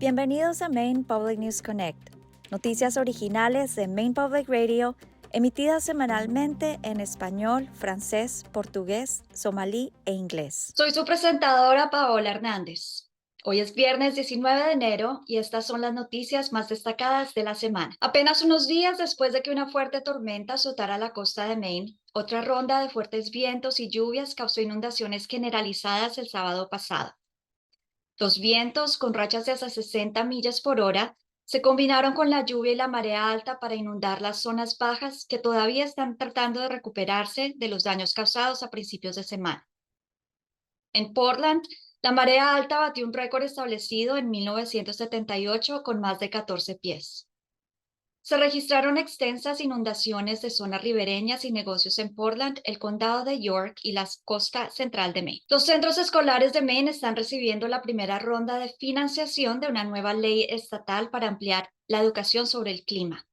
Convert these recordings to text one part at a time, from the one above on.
Bienvenidos a Maine Public News Connect, noticias originales de Maine Public Radio, emitidas semanalmente en español, francés, portugués, somalí e inglés. Soy su presentadora Paola Hernández. Hoy es viernes 19 de enero y estas son las noticias más destacadas de la semana. Apenas unos días después de que una fuerte tormenta azotara la costa de Maine, otra ronda de fuertes vientos y lluvias causó inundaciones generalizadas el sábado pasado. Los vientos, con rachas de hasta 60 millas por hora, se combinaron con la lluvia y la marea alta para inundar las zonas bajas que todavía están tratando de recuperarse de los daños causados a principios de semana. En Portland, la marea alta batió un récord establecido en 1978 con más de 14 pies. Se registraron extensas inundaciones de zonas ribereñas y negocios en Portland, el condado de York y la costa central de Maine. Los centros escolares de Maine están recibiendo la primera ronda de financiación de una nueva ley estatal para ampliar la educación sobre el clima.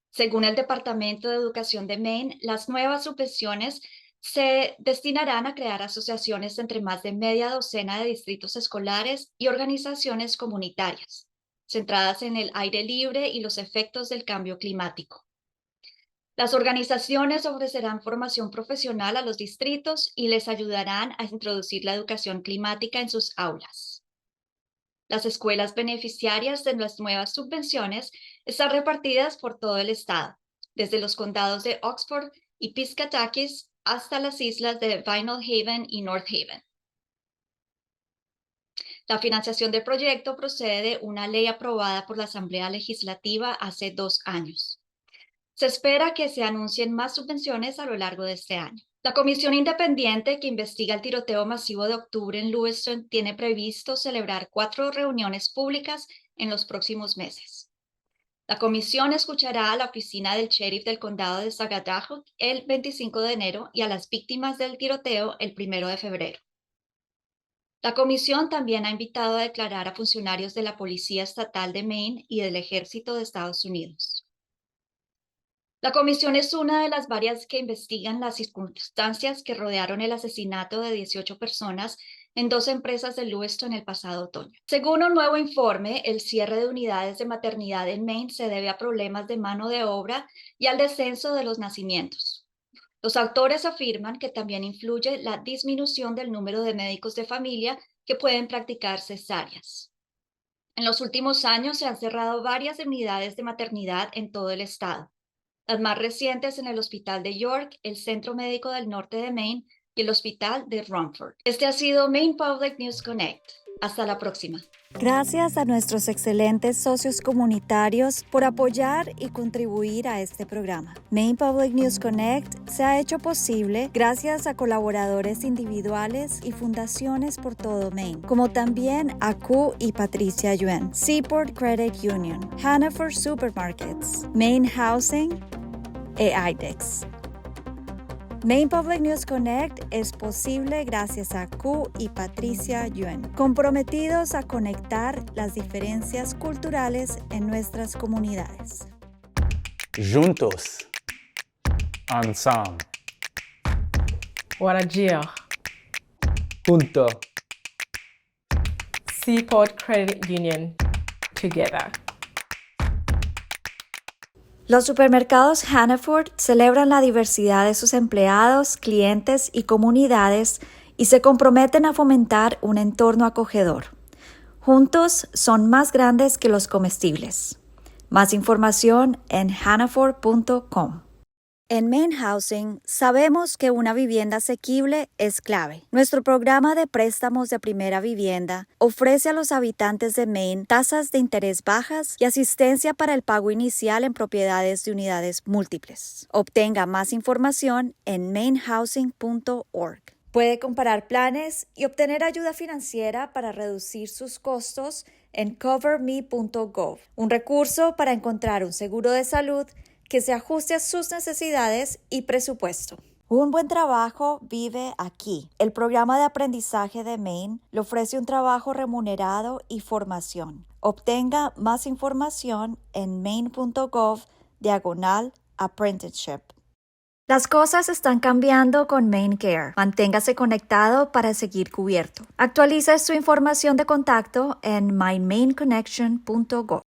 Según el Departamento de Educación de Maine, las nuevas subvenciones se destinarán a crear asociaciones entre más de media docena de distritos escolares y organizaciones comunitarias, centradas en el aire libre y los efectos del cambio climático. Las organizaciones ofrecerán formación profesional a los distritos y les ayudarán a introducir la educación climática en sus aulas. Las escuelas beneficiarias de las nuevas subvenciones están repartidas por todo el estado, desde los condados de Oxford y Piscataquis hasta las islas de Vinyl Haven y North Haven. La financiación del proyecto procede de una ley aprobada por la Asamblea Legislativa hace 2 años. Se espera que se anuncien más subvenciones a lo largo de este año. La comisión independiente que investiga el tiroteo masivo de octubre en Lewiston tiene previsto celebrar 4 reuniones públicas en los próximos meses. La comisión escuchará a la oficina del sheriff del condado de Sagadahoc el 25 de enero y a las víctimas del tiroteo el 1 de febrero. La comisión también ha invitado a declarar a funcionarios de la Policía Estatal de Maine y del Ejército de Estados Unidos. La comisión es una de las varias que investigan las circunstancias que rodearon el asesinato de 18 personas en 2 empresas de Lewiston el pasado otoño. Según un nuevo informe, el cierre de unidades de maternidad en Maine se debe a problemas de mano de obra y al descenso de los nacimientos. Los autores afirman que también influye la disminución del número de médicos de familia que pueden practicar cesáreas. En los últimos años se han cerrado varias unidades de maternidad en todo el estado. Las más recientes en el Hospital de York, el Centro Médico del Norte de Maine y el Hospital de Romford. Este ha sido Maine Public News Connect. Hasta la próxima. Gracias a nuestros excelentes socios comunitarios por apoyar y contribuir a este programa. Maine Public News Connect se ha hecho posible gracias a colaboradores individuales y fundaciones por todo Maine, como también a Q y Patricia Yuen, Seaport Credit Union, Hannaford Supermarkets, Maine Housing e IDEX. Maine Public News Connect es posible gracias a Q y Patricia Yuen, comprometidos a conectar las diferencias culturales en nuestras comunidades. Juntos. Ensemble. Warajir. Junto. Seaport Credit Union. Together. Los supermercados Hannaford celebran la diversidad de sus empleados, clientes y comunidades y se comprometen a fomentar un entorno acogedor. Juntos son más grandes que los comestibles. Más información en hannaford.com. En Maine Housing sabemos que una vivienda asequible es clave. Nuestro programa de préstamos de primera vivienda ofrece a los habitantes de Maine tasas de interés bajas y asistencia para el pago inicial en propiedades de unidades múltiples. Obtenga más información en mainehousing.org. Puede comparar planes y obtener ayuda financiera para reducir sus costos en coverme.gov, un recurso para encontrar un seguro de salud que se ajuste a sus necesidades y presupuesto. Un buen trabajo vive aquí. El programa de aprendizaje de Maine le ofrece un trabajo remunerado y formación. Obtenga más información en maine.gov/apprenticeship. Las cosas están cambiando con MaineCare. Manténgase conectado para seguir cubierto. Actualice su información de contacto en mymainconnection.go.